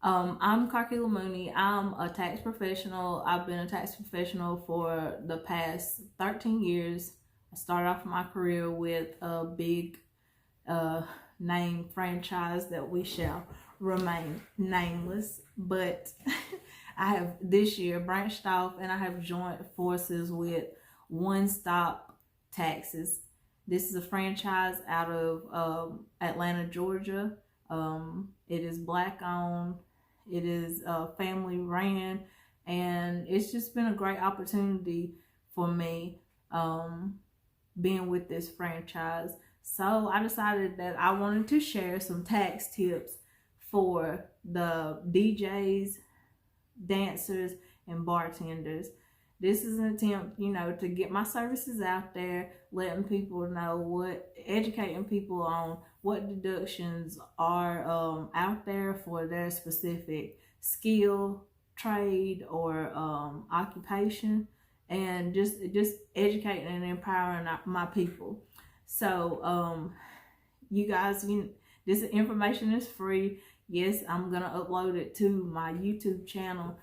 I'm Karkila Mooney. I'm a tax professional. I've been a tax professional for the past 13 years. I started off my career with a big uh, name franchise that we shall remain nameless. But I have this year branched off and I have joined forces with One Stop Taxes. This is a franchise out of Atlanta, Georgia. It is black owned, it is family ran, and it's just been a great opportunity for me being with this franchise. So I decided that I wanted to share some tax tips for the DJs, dancers, and bartenders. This is an attempt, to get my services out there, letting people know educating people on what deductions are out there for their specific skill, trade, or occupation, and just educating and empowering my people. So, you guys, this information is free. Yes, I'm gonna upload it to my YouTube channel,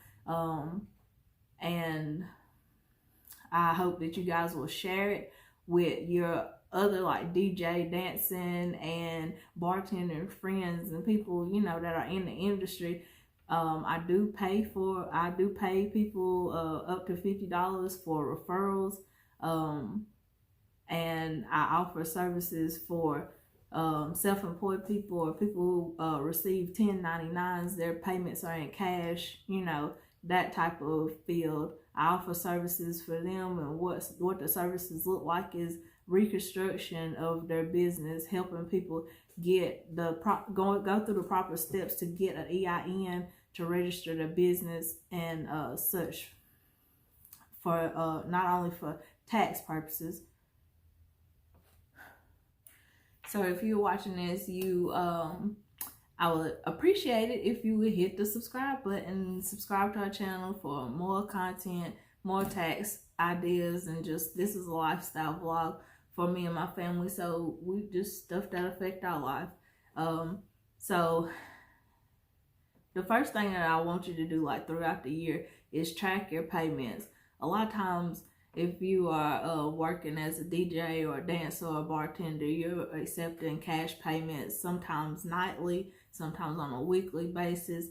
and I hope that you guys will share it with your other like DJ, dancing, and bartender friends and people that are in the industry. I do pay people up to $50 for referrals, and I offer services for self-employed people or people who receive 1099s. Their payments are in cash, that type of field. I offer services for them, and what the services look like is reconstruction of their business, helping people get go through the proper steps to get an EIN to register their business and such, for not only for tax purposes. So if you're watching this, I would appreciate it if you would hit the subscribe button, subscribe to our channel for more content, more tax ideas, and just this is a lifestyle vlog for me and my family. So we just stuff that affect our life. So the first thing that I want you to do, like throughout the year, is track your payments. A lot of times, if you are working as a DJ or a dancer or a bartender, you're accepting cash payments, sometimes nightly, sometimes on a weekly basis.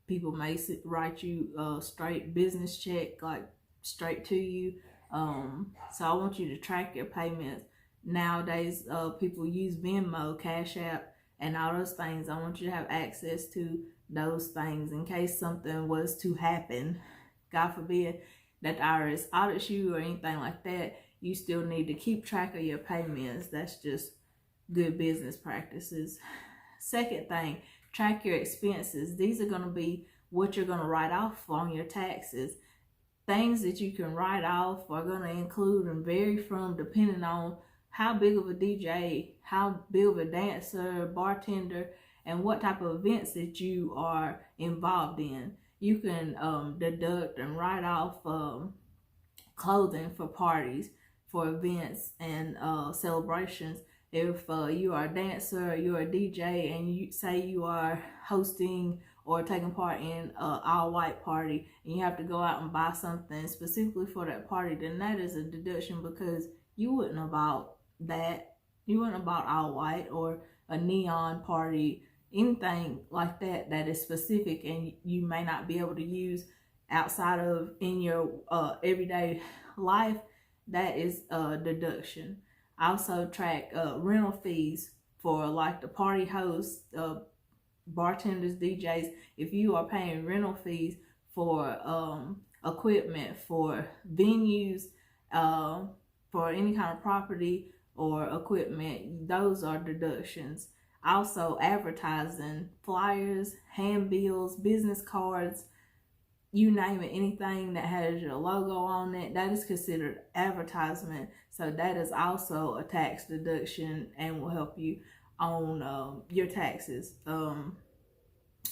People may write you a straight business check, like straight to you. So I want you to track your payments. Nowadays, people use Venmo, Cash App, and all those things. I want you to have access to those things in case something was to happen, God forbid, that the IRS audits you or anything like that. You still need to keep track of your payments. That's just good business practices. Second thing, track your expenses. These are going to be what you're going to write off on your taxes. Things that you can write off are going to include and vary from depending on how big of a DJ, how big of a dancer, bartender, and what type of events that you are involved in. You can deduct and write off clothing for parties, for events, and celebrations. If you are a dancer, you're a DJ, and you say you are hosting or taking part in an all-white party, and you have to go out and buy something specifically for that party, then that is a deduction, because you wouldn't have bought that. You wouldn't have bought all-white or a neon party, anything like that that is specific and you may not be able to use outside of in your everyday life. That is a deduction. I also track rental fees for like the party hosts, bartenders, DJs. If you are paying rental fees for equipment, for venues, for any kind of property or equipment, those are deductions. Also, advertising, flyers, handbills, business cards, you name it, anything that has your logo on it, that is considered advertisement. So that is also a tax deduction and will help you on your taxes.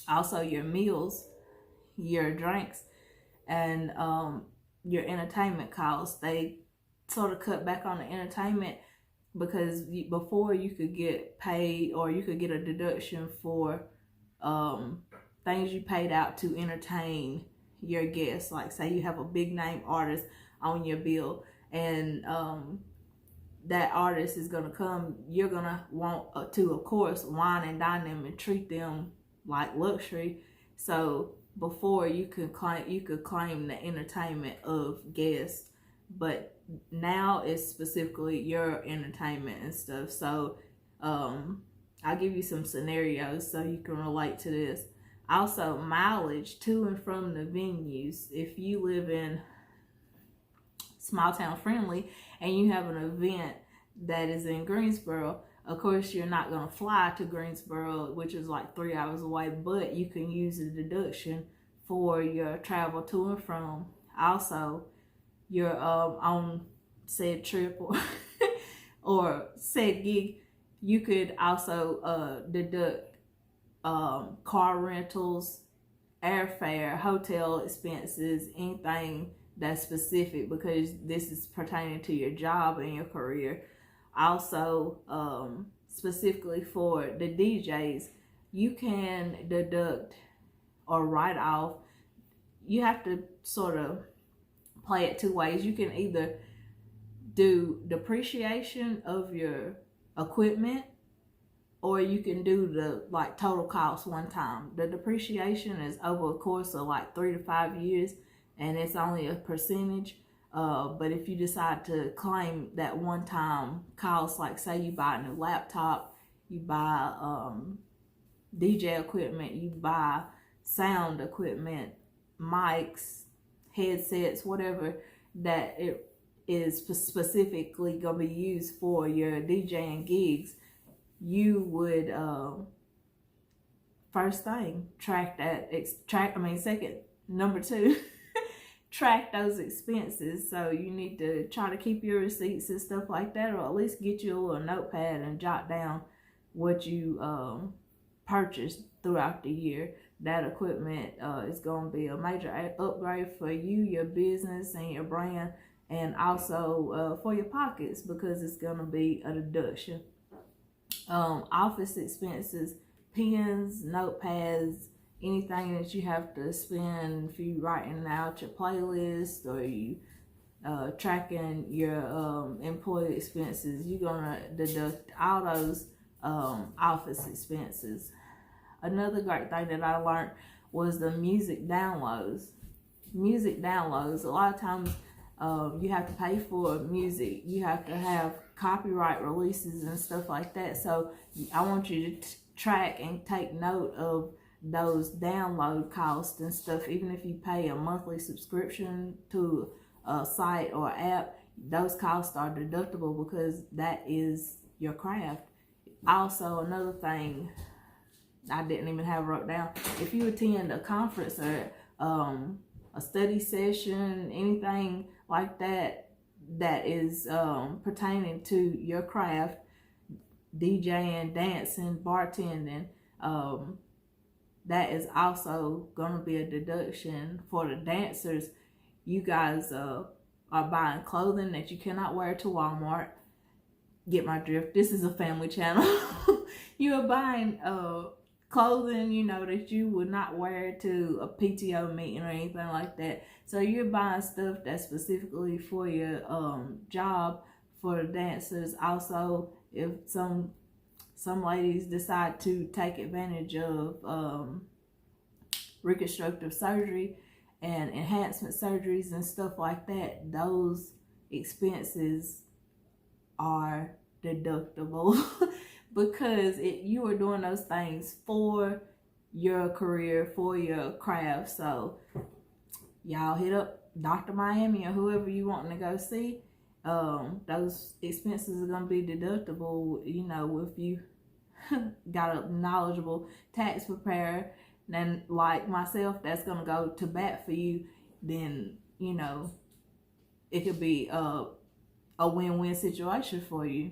Also, your meals, your drinks, and your entertainment costs. They sort of cut back on the entertainment, because before you could get paid or you could get a deduction for things you paid out to entertain your guests. Like say you have a big name artist on your bill, and that artist is gonna come, you're gonna want to, of course, wine and dine them and treat them like luxury. So before you could claim the entertainment of guests, but now it's specifically your entertainment and stuff. So I'll give you some scenarios so you can relate to this. Also, mileage to and from the venues. If you live in small town friendly and you have an event that is in Greensboro, of course you're not going to fly to Greensboro, which is like 3 hours away, but you can use a deduction for your travel to and from. Also, your on said trip or said gig, you could also deduct car rentals, airfare, hotel expenses, anything that's specific, because this is pertaining to your job and your career. Also, specifically for the DJs, you can deduct or write off. You have to sort of play it two ways. You can either do depreciation of your equipment, or you can do the like total cost one time. The depreciation is over a course of like 3 to 5 years, and it's only a percentage. But if you decide to claim that one-time cost, like say you buy a new laptop, you buy DJ equipment, you buy sound equipment, mics, headsets, whatever that it is specifically going to be used for your DJing gigs, you would first thing second, number two, track those expenses. So you need to try to keep your receipts and stuff like that, or at least get you a little notepad and jot down what you purchased throughout the year. That equipment is going to be a major upgrade for you, your business, and your brand, and also for your pockets, because it's going to be a deduction. Office expenses, pens, notepads, anything that you have to spend if you writing out your playlist, or you tracking your employee expenses, you're gonna deduct all those office expenses. Another great thing that I learned was the music downloads. Music downloads, a lot of times you have to pay for music. You have to have copyright releases and stuff like that. So I want you to track and take note of those download costs and stuff. Even if you pay a monthly subscription to a site or app, those costs are deductible because that is your craft. Also, another thing I didn't even have wrote down, if you attend a conference or a study session, anything like that that is pertaining to your craft, DJing, dancing, bartending, that is also going to be a deduction. For the dancers, you guys are buying clothing that you cannot wear to Walmart. Get my drift. This is a family channel. You are buying clothing, you know, that you would not wear to a PTO meeting or anything like that. So you're buying stuff that's specifically for your job. For the dancers, also, if some ladies decide to take advantage of reconstructive surgery and enhancement surgeries and stuff like that, those expenses are deductible because you are doing those things for your career, for your craft. So y'all hit up Dr. Miami or whoever you want to go see. Those expenses are going to be deductible, you know, if you got a knowledgeable tax preparer, then like myself, that's going to go to bat for you. Then, you know, it could be a win-win situation for you.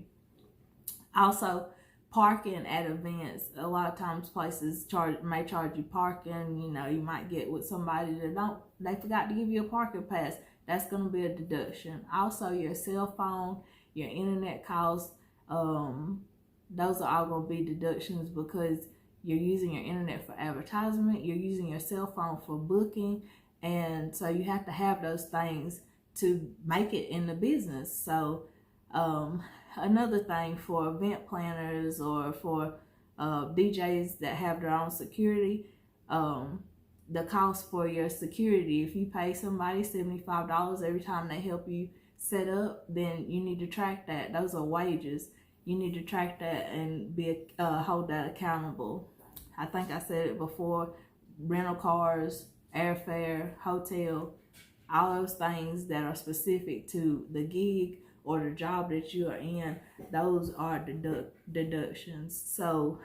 Also, parking at events. A lot of times places may charge you parking. You know, you might get with somebody that they forgot to give you a parking pass. That's going to be a deduction. Also, your cell phone, your internet costs, those are all going to be deductions because you're using your internet for advertisement, you're using your cell phone for booking, and so you have to have those things to make it in the business. So another thing for event planners or for DJs that have their own security, the cost for your security, if you pay somebody $75 every time they help you set up, then you need to track that. Those are wages. You need to track that and hold that accountable. I think I said it before, rental cars, airfare, hotel, all those things that are specific to the gig or the job that you are in, those are deductions. So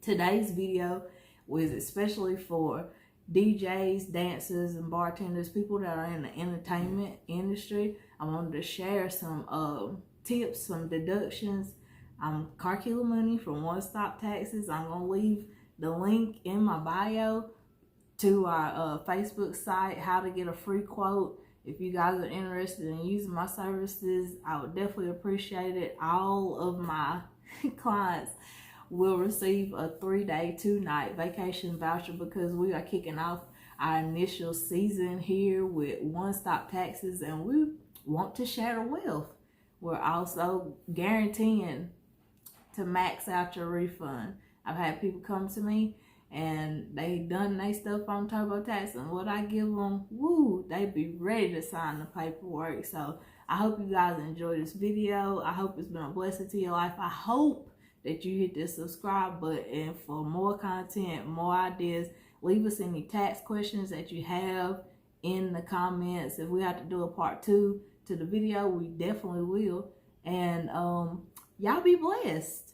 today's video was especially for DJs, dancers, and bartenders, people that are in the entertainment industry. I wanted to share some tips, some deductions. Car kilo money from One Stop Taxes. I'm gonna leave the link in my bio to our Facebook site, how to get a free quote. If you guys are interested in using my services, I would definitely appreciate it. All of my clients will receive a 3-day, 2-night vacation voucher because we are kicking off our initial season here with One Stop Taxes, and we want to share the wealth. We're also guaranteeing to max out your refund. I've had people come to me and they done their stuff on TurboTax, and what I give them, woo, they be ready to sign the paperwork. So I hope you guys enjoy this video. I hope it's been a blessing to your life. I hope that you hit the subscribe button for more content, more ideas. Leave us any tax questions that you have in the comments. If we have to do a part 2 to the video, we definitely will. And y'all be blessed.